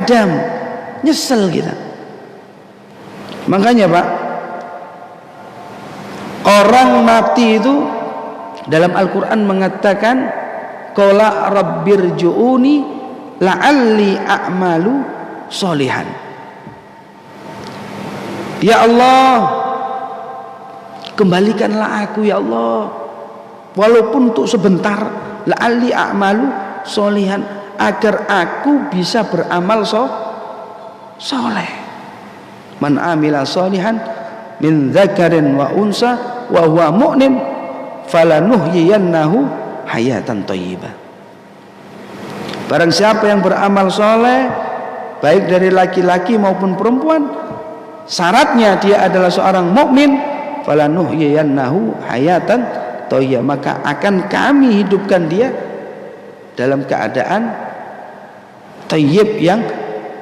Adam, nyesel kita. Makanya Pak, orang mati itu dalam Al-Quran mengatakan qala rabbirju'uni la'alli a'malu sholihan. Ya Allah, kembalikanlah aku ya Allah, walaupun untuk sebentar, la'alli a'malu sholihan, agar aku bisa beramal soleh. Man amila sholihan min dzakarin wa unsa wa huwa mu'min falanuhyiyannahu hayatan thayyibah. Barang siapa yang beramal soleh, baik dari laki-laki maupun perempuan, syaratnya dia adalah seorang mukmin, falanuhyiyannahu hayatan thayyibah, maka akan kami hidupkan dia dalam keadaan thayyib yang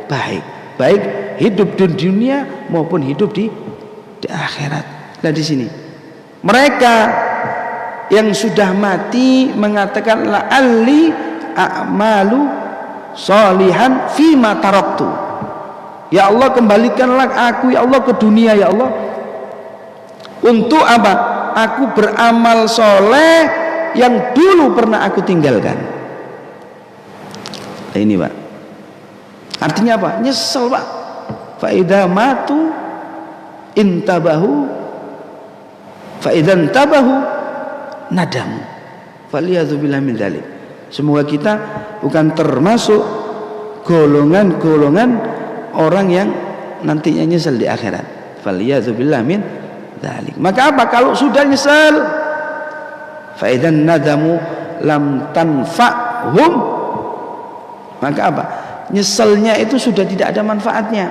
baik, baik hidup di dunia maupun hidup di akhirat. Nah di sini mereka yang sudah mati mengatakan la'alli a'malu sholihan fima taraktu. Ya Allah, kembalikanlah aku ya Allah ke dunia ya Allah. Untuk apa? Aku beramal soleh yang dulu pernah aku tinggalkan. Nah, ini Pak, artinya apa? Nyesel Pak. Fa'idha matu intabahu fa'idan tabahu nadamu faliyadzubillah min dzalik. Semoga kita bukan termasuk golongan-golongan orang yang nantinya nyesel di akhirat. Faliyadzubillah min dzalik. Maka apa kalau sudah nyesel? Fa'idan nadamu lam tanfa'hum. Maka apa? Nyeselnya itu sudah tidak ada manfaatnya.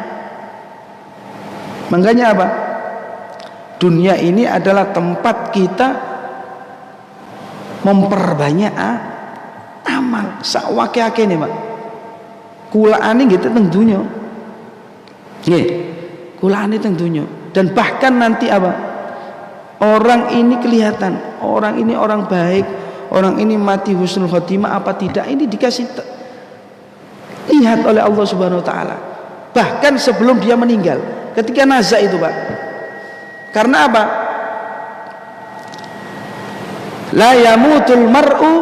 Makanya apa? Dunia ini adalah tempat kita memperbanyak amal. Sakwake-ake nih Pak. Kulaane gitu teng dunya. Nggih. Kulaane teng dunya. Dan bahkan nanti apa? Orang ini kelihatan, orang ini orang baik, orang ini mati husnul khotimah apa tidak, ini dikasih lihat oleh Allah Subhanahu wa taala. Bahkan sebelum dia meninggal, ketika nazak itu Pak. Karena apa? La yamutul mar'u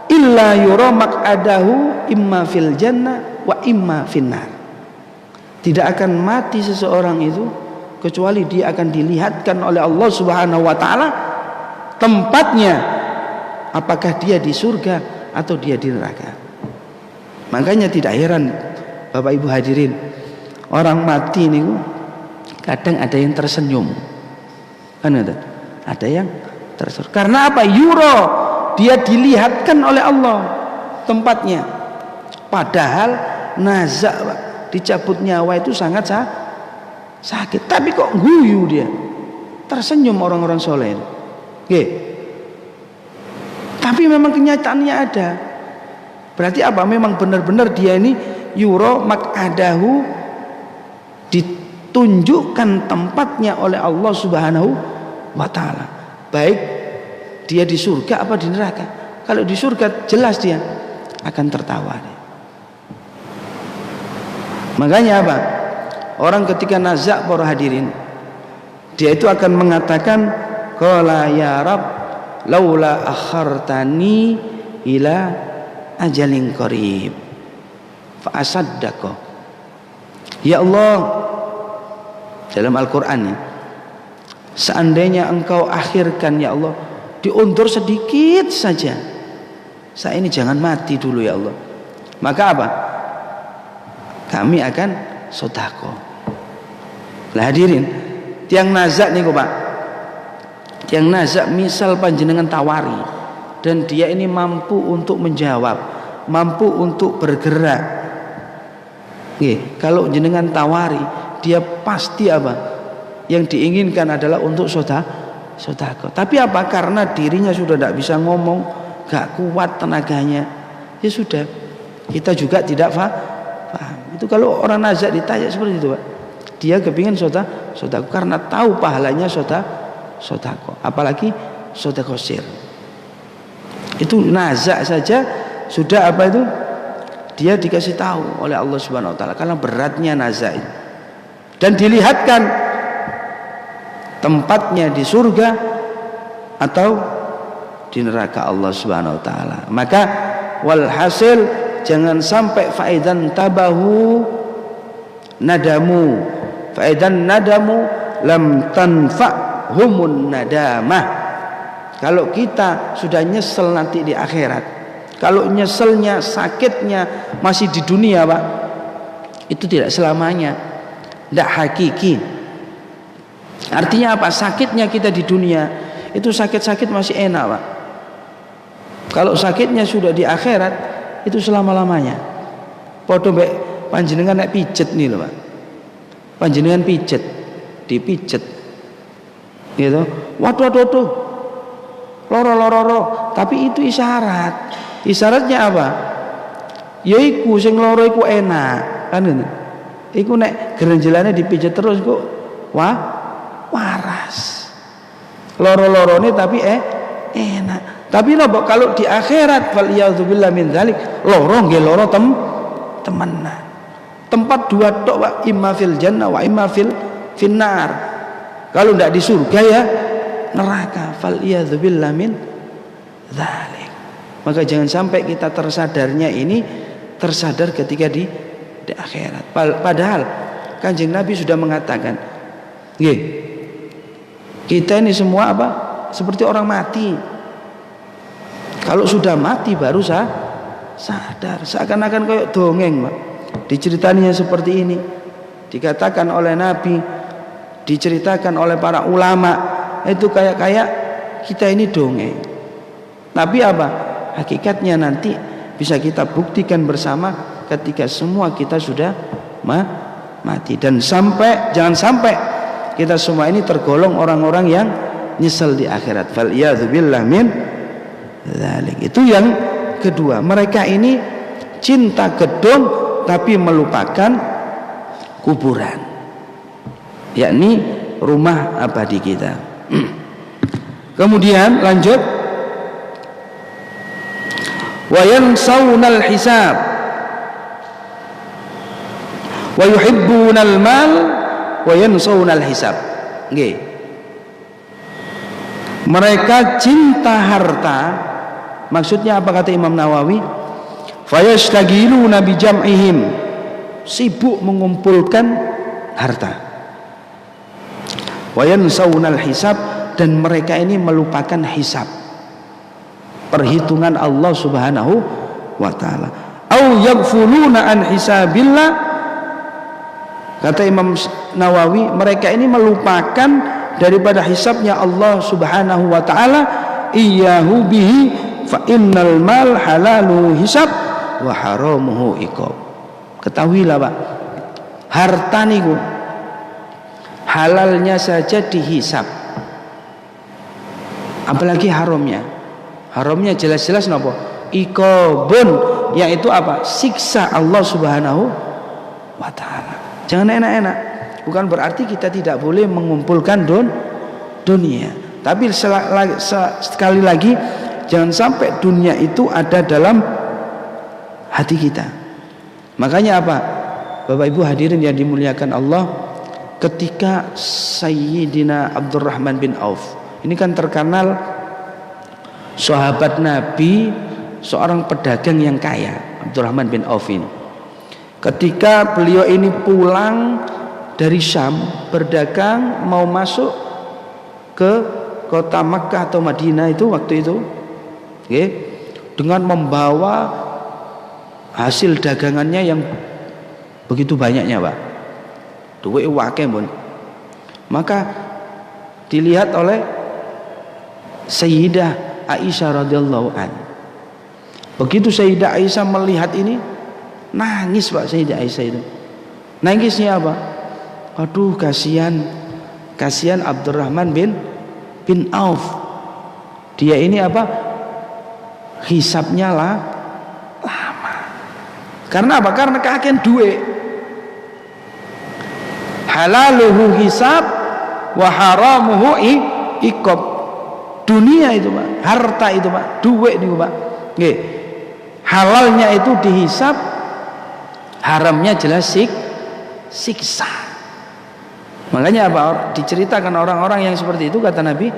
illa yura maq'adahu imma fil jannah wa imma finnar. Tidak akan mati seseorang itu kecuali dia akan dilihatkan oleh Allah Subhanahu wa taala tempatnya, apakah dia di surga atau dia di neraka. Makanya tidak heran Bapak Ibu hadirin, orang mati ini kadang ada yang tersenyum, kan ada yang tersenyum. Karena apa? Yuro, dia dilihatkan oleh Allah tempatnya. Padahal nazak Pak, dicabut nyawa itu sangat sakit, tapi kok guyu dia, tersenyum orang-orang soleh. Oke. Tapi memang kenyataannya ada. Berarti apa? Memang benar-benar dia ini yuro mak'adahu, ditunjukkan tempatnya oleh Allah Subhanahu wa taala. Baik dia di surga apa di neraka. Kalau di surga jelas dia akan tertawa. Makanya apa? Orang ketika nazak para hadirin, dia itu akan mengatakan qala ya rab laula akhartani ila ajalin qarib fa asaddaqa. Ya Allah, dalam Al-Qur'an ini, seandainya engkau akhirkan ya Allah, diundur sedikit saja, saya ini jangan mati dulu ya Allah, maka apa? Kami akan sedekah. Lah hadirin, tiang nazak nih Pak, tiang nazak misal panjenengan tawari dan dia ini mampu untuk menjawab, mampu untuk bergerak. Kalau jenengan tawari, dia pasti apa? Yang diinginkan adalah untuk sedekah. Tapi apa? Karena dirinya sudah tidak bisa ngomong, gak kuat tenaganya, ya sudah, kita juga tidak paham. Itu kalau orang nazak ditanya seperti itu Pak, dia kepingin sedekah karena tahu pahalanya sedekah, apalagi sedekah sir. Itu nazak saja sudah apa itu dia dikasih tahu oleh Allah Subhanahu wa taala karena beratnya nazar itu. Dan dilihatkan tempatnya di surga atau di neraka Allah Subhanahu wa taala. Maka walhasil jangan sampai faidan tabahu nadamu, faidan nadamu lam tanfa'humun nadamah. Kalau kita sudah nyesel nanti di akhirat, kalau nyeselnya, sakitnya masih di dunia, Pak, itu tidak selamanya, tidak hakiki. Artinya apa? Sakitnya kita di dunia itu sakit-sakit masih enak, Pak. Kalau sakitnya sudah di akhirat itu selama-lamanya. Podo mbek panjenengan nek pijet nih loh, Pak. Panjenengan pijet, dipijet. Gitu. Waduh. Loro. Tapi itu isyarat. Isyaratnya apa? Yaiku sing loro iku enak, kan ngono. Iku nek gerenjelane dipijet terus kok waras. Loro-lorone tapi enak. Tapi nopo kalau di akhirat fal iyadzubillah min dzalik loro nggih loro temenan. Tempat dua tok, Pak, imma fil jannah wa imma fil finnar. Kalau ndak di surga ya neraka. Fal iyadzubillah min dzalik. Maka jangan sampai kita tersadarnya ini tersadar ketika di akhirat. Padahal Kanjeng Nabi sudah mengatakan, nggih, kita ini semua apa? Seperti orang mati. Kalau sudah mati baru sadar. Seakan-akan kayak dongeng, Pak. Diceritaninya seperti ini. Dikatakan oleh Nabi, diceritakan oleh para ulama, itu kayak kita ini dongeng. Tapi apa? Hakikatnya nanti bisa kita buktikan bersama ketika semua kita sudah mati. Dan jangan sampai kita semua ini tergolong orang-orang yang nyesel di akhirat. Fal iyadzubillah min dzalik. Itu yang kedua. Mereka ini cinta gedung tapi melupakan kuburan, yakni rumah abadi kita. Kemudian lanjut, wa yansawnal hisab wa yuhibbunal mal wa yansawnal hisab. Nggih. Mereka cinta harta. Maksudnya apa kata Imam Nawawi? Fayashtagiluna bi jam'ihim, sibuk mengumpulkan harta. Wa yansawnal hisab, dan mereka ini melupakan hisab, perhitungan Allah Subhanahu wa taala. Au yaghfuluna an hisabillah, kata Imam Nawawi, mereka ini melupakan daripada hisabnya Allah Subhanahu wa taala. Iyyahu bihi fa innal mal halalu hisab wa haramuhu iqab. Ketahuilah, Pak, harta niku halalnya saja dihisab, apalagi haramnya. Haramnya jelas-jelas napa? Iqabun, yaitu apa? Siksa Allah Subhanahu wa taala. Jangan enak-enak. Bukan berarti kita tidak boleh mengumpulkan dunia, tapi sekali lagi jangan sampai dunia itu ada dalam hati kita. Makanya apa? Bapak Ibu hadirin yang dimuliakan Allah, ketika Sayyidina Abdurrahman bin Auf, ini kan terkenal sahabat Nabi, seorang pedagang yang kaya, Abdurrahman bin Auf ini. Ketika beliau ini pulang dari Syam berdagang, mau masuk ke kota Makkah atau Madinah itu waktu itu, okay, dengan membawa hasil dagangannya yang begitu banyaknya, Pak, duit wake pun. Maka dilihat oleh Sayyidah Aisyah radhiyallahu anha. Begitu Sayyidah Aisyah melihat ini, nangis, Pak. Sayyidah Aisyah itu nangisnya apa? Aduh, kasihan Abdurrahman bin Auf. Dia ini apa? Hisabnya lama. Karena apa? Karena kakean duit. Halaluhu hisab wa haramuhu iqab. Dunia itu, Pak, harta itu, Pak, duit itu, Pak. Nggih. Halalnya itu dihisab, haramnya jelas siksa. Makanya apa? Diceritakan orang-orang yang seperti itu, kata Nabi,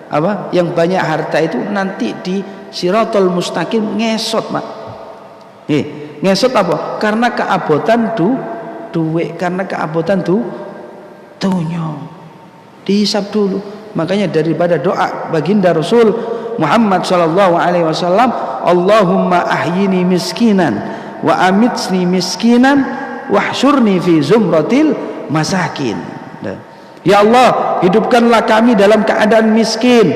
apa? Yang banyak harta itu nanti di Siratul Mustaqim ngesot, Pak. Ngesot apa? Karena keabotan duit, karena keabotan dunyo. Dihisab dulu. Makanya daripada doa baginda Rasul Muhammad sallallahu alaihi wasallam, Allahumma ahyini miskinan wa amitni miskinan wahsyurni fi zumratil masakin. Ya Allah, hidupkanlah kami dalam keadaan miskin,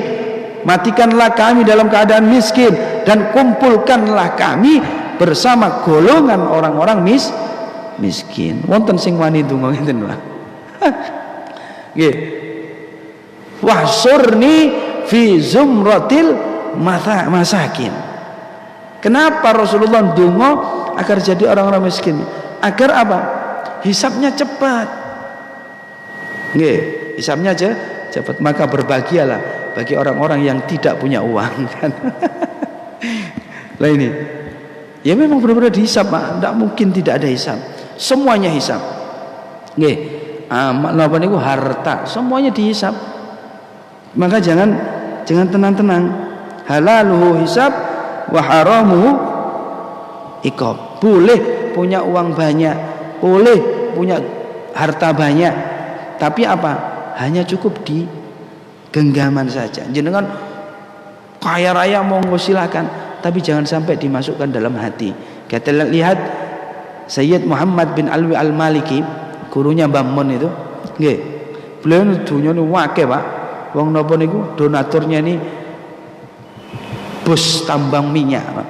matikanlah kami dalam keadaan miskin, dan kumpulkanlah kami bersama golongan orang-orang miskin. Wonten sing wani donga ngenten wae. Nggih. Wahsyurni fi zumratil masakin. Kenapa Rasulullah donga agar jadi orang-orang miskin? Agar apa? Hisabnya cepat. Nggih, hisabnya aja cepat. Maka berbahagialah bagi orang-orang yang tidak punya uang kan. Lah ini. Ya memang benar-benar dihisab, Pak. Tidak mungkin tidak ada hisab. Semuanya hisab. Nggih. Napa niku harta, semuanya dihisab. Maka jangan tenang-tenang. Halaluhu hisab wa haramuhu iqab. Boleh punya uang banyak, boleh punya harta banyak, tapi apa? Hanya cukup di genggaman saja. Jenengan kaya raya monggo silakan, tapi jangan sampai dimasukkan dalam hati. Kita lihat Sayyid Muhammad bin Alwi Al-Maliki, gurunya Mbah Mun itu, nggih. Beliau dunyane akeh, Pak. Wong napa niku donaturnya ini bos tambang minyak, Pak.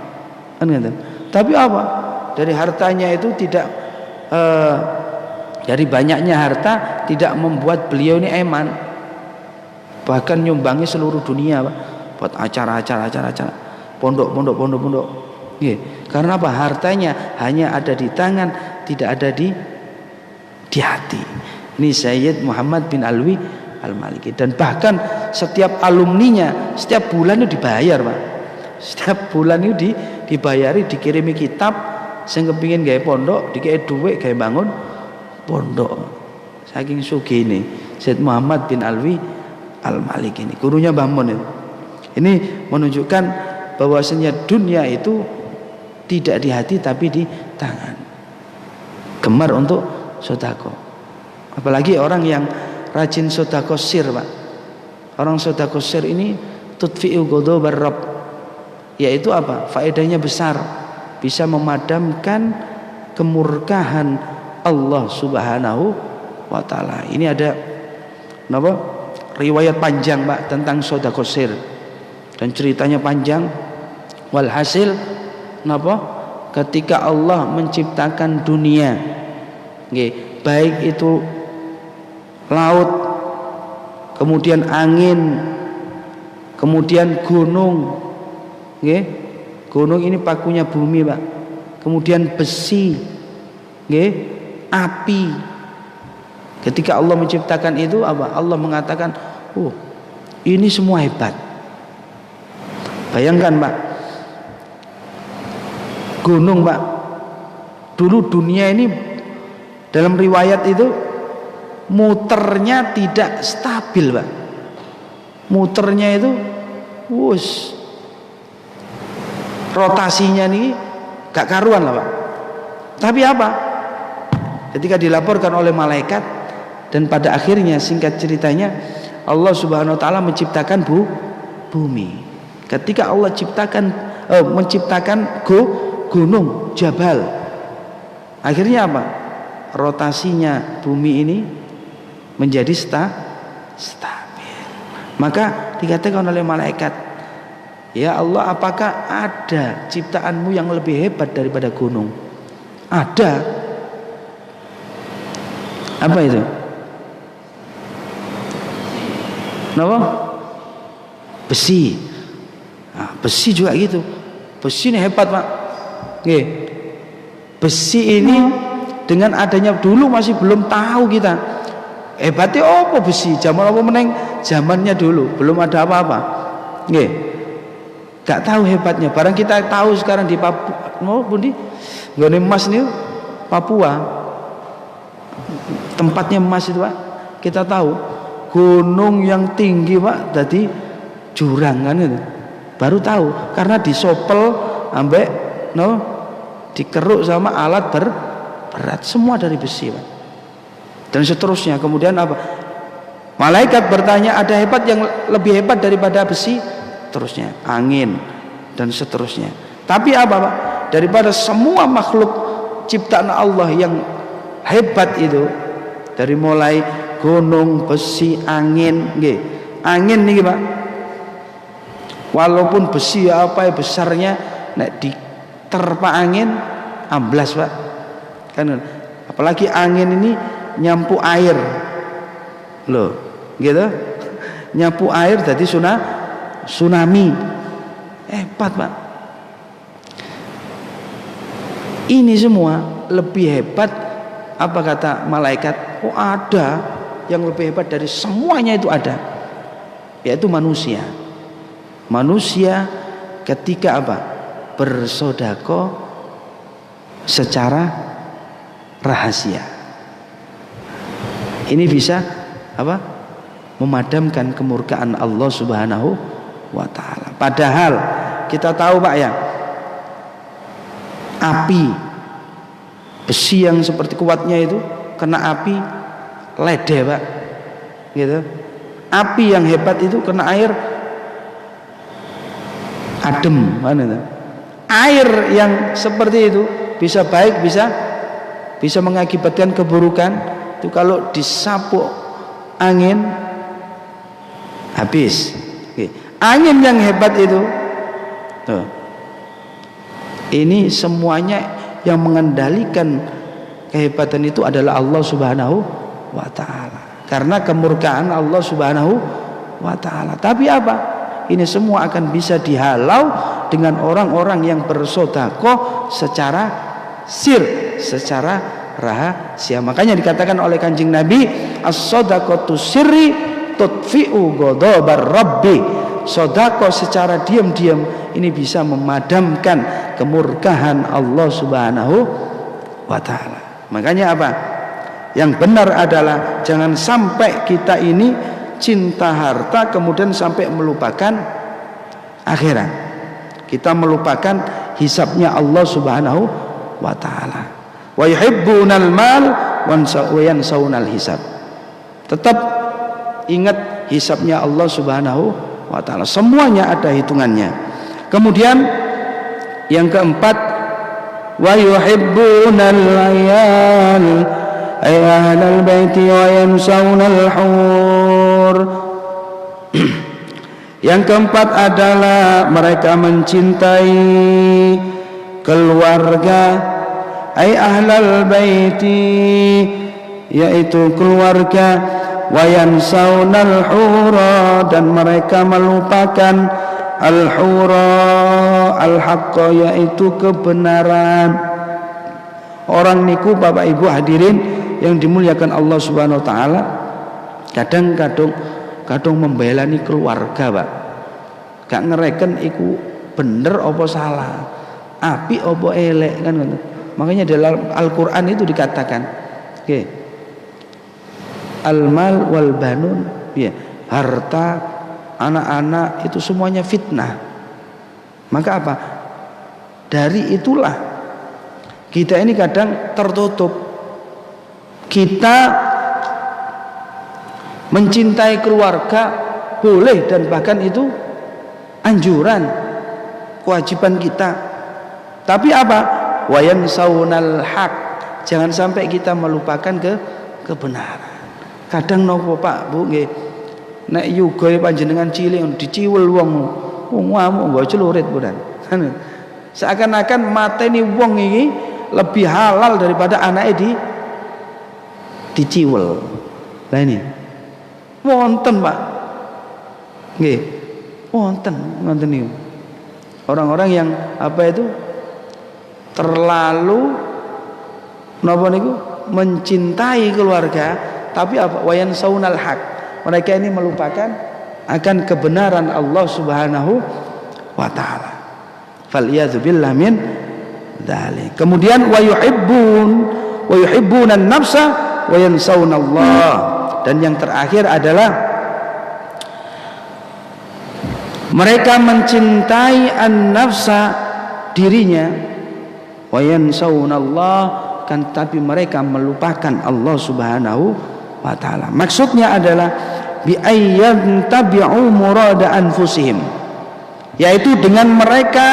Kan ngoten. Tapi apa? Dari hartanya itu tidak dari banyaknya harta tidak membuat beliau ini eman. Bahkan nyumbangi seluruh dunia, Pak. Buat acara-acara pondok. Nggih. Karena apa? Hartanya hanya ada di tangan, tidak ada di hati. Ini Sayyid Muhammad bin Alwi Al-Maliki, dan bahkan setiap alumninya setiap bulan itu dibayar, Pak. Setiap bulan itu dibayari, dikirimi kitab, sing kepingin gawe pondok dikei dhuwit gawe bangun pondok. Saking sugihne Sayyid Muhammad bin Alwi Al-Maliki ini, gurunya Mbah Mun itu. Ini menunjukkan bahwasanya dunia itu tidak di hati tapi di tangan. Gemar untuk sedekah. Apalagi orang yang rajin sedekah sir, Pak. Orang sedekah sir ini tudfi'u ghadabar rabb. Yaitu apa? Faedahnya besar. Bisa memadamkan kemurkaan Allah Subhanahu wa taala. Ini ada napa? Riwayat panjang, Pak, tentang sedekah sir. Dan ceritanya panjang. Walhasil napa? Ketika Allah menciptakan dunia, nggih, baik itu laut, kemudian angin, kemudian gunung, nggih. Gunung ini pakunya bumi, Pak. Kemudian besi, nggih, api. Ketika Allah menciptakan itu apa? Allah mengatakan, "Oh, ini semua hebat." Bayangkan, Pak. Gunung, Pak. Dulu dunia ini dalam riwayat itu muternya tidak stabil, Pak. Muternya itu rotasinya nih gak karuan lah, Pak. Tapi apa? Ketika dilaporkan oleh malaikat, dan pada akhirnya singkat ceritanya Allah Subhanahu wa taala menciptakan bumi. Ketika Allah menciptakan gunung, jabal, akhirnya apa? Rotasinya bumi ini menjadi stabil. Maka dikatakan oleh malaikat, "Ya Allah, apakah ada ciptaanmu yang lebih hebat daripada gunung?" Ada. Apa itu? Kenapa? Besi. Nah, besi juga gitu. Besi ini hebat, Pak. Nggih. Besi ini dengan adanya dulu masih belum tahu kita. Hebatnya apa besi? Zaman apa meneng? Zamannya dulu belum ada apa-apa. Nggih. Gak tahu hebatnya. Barang kita tahu sekarang di Papua, mau pundi? Nggone emas niku Papua, tempatnya emas itu Pak, kita tahu gunung yang tinggi Pak jadi jurang kan itu. Baru tahu karena disopel ambek dikeruk sama alat berat, semua dari besi Pak. Dan seterusnya. Kemudian apa? Malaikat bertanya, ada hebat yang lebih hebat daripada besi? Terusnya angin dan seterusnya. Tapi apa Pak? Daripada semua makhluk ciptaan Allah yang hebat itu, dari mulai gunung, besi, angin, nggih. Angin nih Pak. Walaupun besi apa besarnya, nek diterpa angin amblas Pak. Kan apalagi angin ini nyampu air. Loh, gitu. Nyapu air jadi tsunami. Hebat Pak. Ini semua lebih hebat, apa kata malaikat? Oh ada yang lebih hebat dari semuanya, itu ada, yaitu manusia. Manusia ketika apa? Bersodako secara rahasia. Ini bisa apa? Memadamkan kemurkaan Allah Subhanahu wa taala. Padahal kita tahu Pak ya, api besi yang seperti kuatnya itu kena api ledeh Pak. Gitu. Api yang hebat itu kena air adem, mana itu? Air yang seperti itu bisa baik, bisa mengakibatkan keburukan. Itu kalau disapu angin habis. Oke. Angin yang hebat itu tuh. Ini semuanya yang mengendalikan kehebatan itu adalah Allah Subhanahu wa taala. Karena kemurkaan Allah Subhanahu wa taala. Tapi apa? Ini semua akan bisa dihalau dengan orang-orang yang bersedekah secara secara rahasia. Makanya dikatakan oleh Kanjeng Nabi, as-shadaqatu sirri tudfi'u ghadabar rabbi. Sedekah secara diam-diam ini bisa memadamkan kemurkaan Allah Subhanahu wa taala. Makanya apa? Yang benar adalah jangan sampai kita ini cinta harta kemudian sampai melupakan akhirat. Kita melupakan hisabnya Allah Subhanahu wa taala. Wa yuhibbunal mal wa yansaunal hisab. Tetap ingat hisabnya Allah Subhanahu wa taala. Semuanya ada hitungannya. Kemudian yang keempat, wa yuhibbunal layal ay ahlal baiti wa yansaunal hur. Yang keempat adalah mereka mencintai keluarga ay ahlal baiti, yaitu keluarga, wa yansaunal hura, dan mereka melupakan al-hura al-haqqa, yaitu kebenaran. Orang niku Bapak Ibu hadirin yang dimuliakan Allah Subhanahu wa taala, kadang membelani keluarga Pak. Gak ngereken iku bener apa salah, apik apa elek kan. Makanya dalam Al-Qur'an itu dikatakan, okay, al-mal wal banun, ya, harta, anak-anak itu semuanya fitnah. Maka apa? Dari itulah kita ini kadang tertutup. Kita mencintai keluarga boleh, dan bahkan itu anjuran, kewajiban kita. Tapi apa? Wa yansaunal haq, jangan sampai kita melupakan kebenaran. Kadang nopo Pak Bu nggih, nek yuga panjenengan cilik diciwil wong ngamuk nggo celurit budan. Seakan-akan mateni wong iki lebih halal daripada anake diciwil. Lah ini wonten Pak nggih, wonten niku orang-orang yang apa itu terlalu napa niku mencintai keluarga, tapi apa? Wayan saunal haq, mereka ini melupakan akan kebenaran Allah Subhanahu wa taala. Fal iyadzu billah min dzalik. Kemudian wa yuhibbunan nafsa wa yansawunallah. Dan yang terakhir adalah mereka mencintai an-nafsa, dirinya, wa yansawunallah, kan tapi mereka melupakan Allah Subhanahu wa taala. Maksudnya adalah bi ayyan tabi'u murada anfusihim, yaitu dengan mereka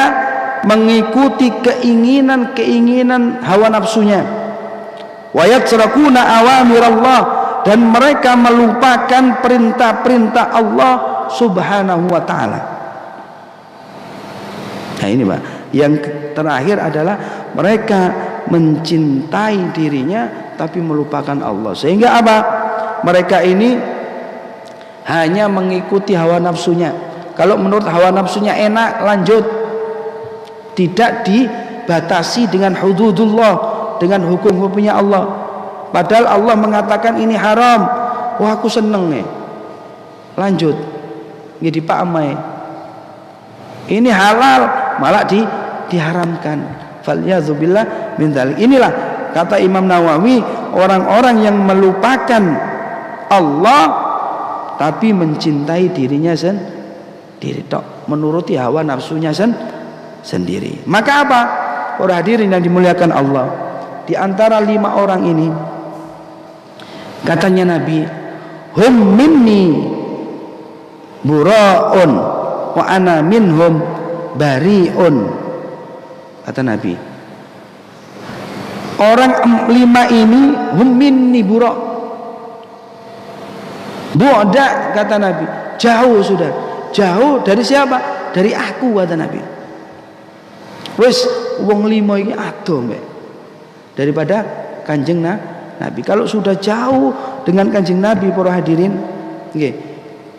mengikuti keinginan hawa nafsunya, wa yatrakuna awamirallah, dan mereka melupakan perintah-perintah Allah Subhanahu wa taala. Nah ini Pak, yang terakhir adalah mereka mencintai dirinya tapi melupakan Allah. Sehingga apa? Mereka ini hanya mengikuti hawa nafsunya. Kalau menurut hawa nafsunya enak, lanjut. Tidak dibatasi dengan hududullah, dengan hukum-hukumnya Allah. Padahal Allah mengatakan ini haram. Wah, aku seneng nih. Lanjut. Nggih dipamai. Ini halal, malah diharamkan. Falyazubillah min dzalik. Inilah kata Imam Nawawi, orang-orang yang melupakan Allah tapi mencintai dirinya sendiri, tok, menuruti hawa nafsunya sendiri. Maka apa? Para hadirin yang dimuliakan Allah, di antara 5 orang ini katanya Nabi, hum minni bura'un wa ana minhum bari'un. Kata Nabi, orang 5 ini hum minni bura', bu'da, kata Nabi, jauh sudah, jauh dari siapa? Dari aku, kata Nabi. Wes wong 5 ini adoh mbek daripada Kanjeng Nabi. Kalau sudah jauh dengan Kanjeng Nabi, para hadirin, nggih,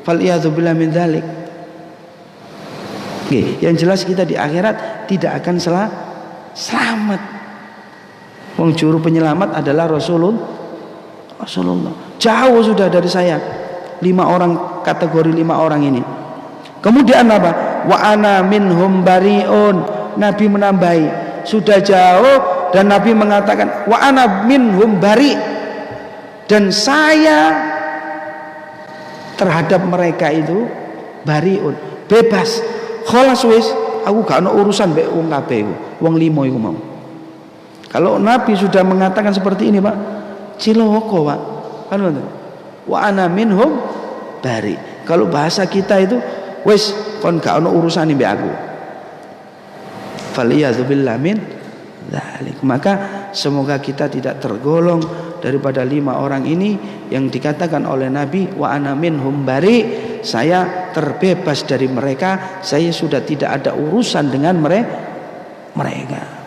faliyadzubillah min dzalik. Nggih, yang jelas kita di akhirat tidak akan selamat. Wong juru penyelamat adalah Rasulullah. Jauh sudah dari saya. 5 orang, kategori 5 orang ini. Kemudian apa? Wa ana minhum bari'un. Nabi menambahi, sudah jauh, dan Nabi mengatakan wa ana minhum bari', dan saya terhadap mereka itu bari'un, bebas, khalas wis, aku gak ono urusan mbek wong kabeh iku, wong 5 iku mau. Kalau Nabi sudah mengatakan seperti ini, Pak, ciloko, Pak. Kan ngono. Wa ana minhum bari'. Kalau bahasa kita itu wis kon gak ono urusan mbek aku. Faliyadzubillah min dzalik. Maka semoga kita tidak tergolong daripada 5 orang ini yang dikatakan oleh Nabi wa ana minhum bari', saya terbebas dari mereka, saya sudah tidak ada urusan dengan mereka.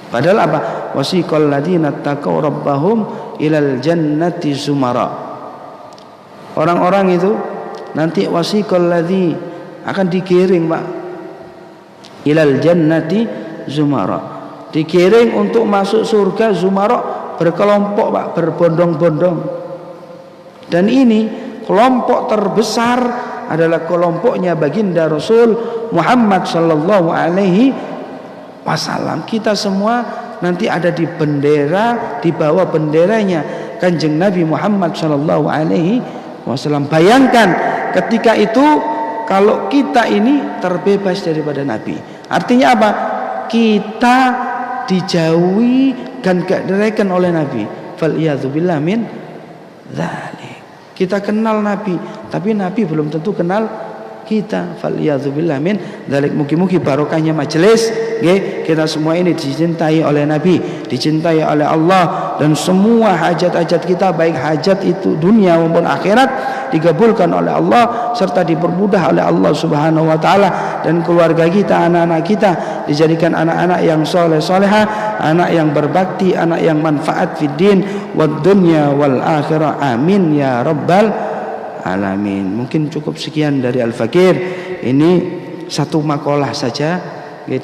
Padahal apa? Wasiqal ladzina taqaw rabbahum ilal jannati zumara. Orang-orang itu nanti wasiqal ladzi akan digiring, Pak, ilal jannati zumara, dikiring untuk masuk surga. Zumara berkelompok, Pak, berbondong-bondong. Dan ini kelompok terbesar adalah kelompoknya baginda Rasul Muhammad sallallahu alaihi wasallam. Kita semua nanti ada di bendera, di bawah benderanya Kanjeng Nabi Muhammad sallallahu alaihi wasallam. Bayangkan ketika itu kalau kita ini terbebas daripada Nabi. Artinya apa? Kita dijauhi dan gak direken oleh Nabi. Faliyadzubillah min dzalik. Kita kenal Nabi, tapi Nabi belum tentu kenal kita. Faliyadzubillah min dzalik. Mugi-mugi barokahnya majelis, nggih, kita semua ini dicintai oleh Nabi, dicintai oleh Allah, dan semua hajat-hajat kita, baik hajat itu dunia maupun akhirat, dikabulkan oleh Allah serta dipermudah oleh Allah Subhanahu wa taala. Dan keluarga kita, anak-anak kita dijadikan anak-anak yang soleh solehah, anak yang berbakti, anak yang manfaat fid din wad dunya wal akhirah. Amin ya rabbal alamin. Mungkin cukup sekian dari Al-Fakir. Ini satu makalah saja, ya,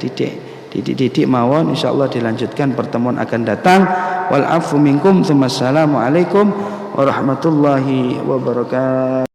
didik mawon, insyaallah dilanjutkan pertemuan akan datang. Wal afu minkum, assalamualaikum warahmatullahi wabarakatuh.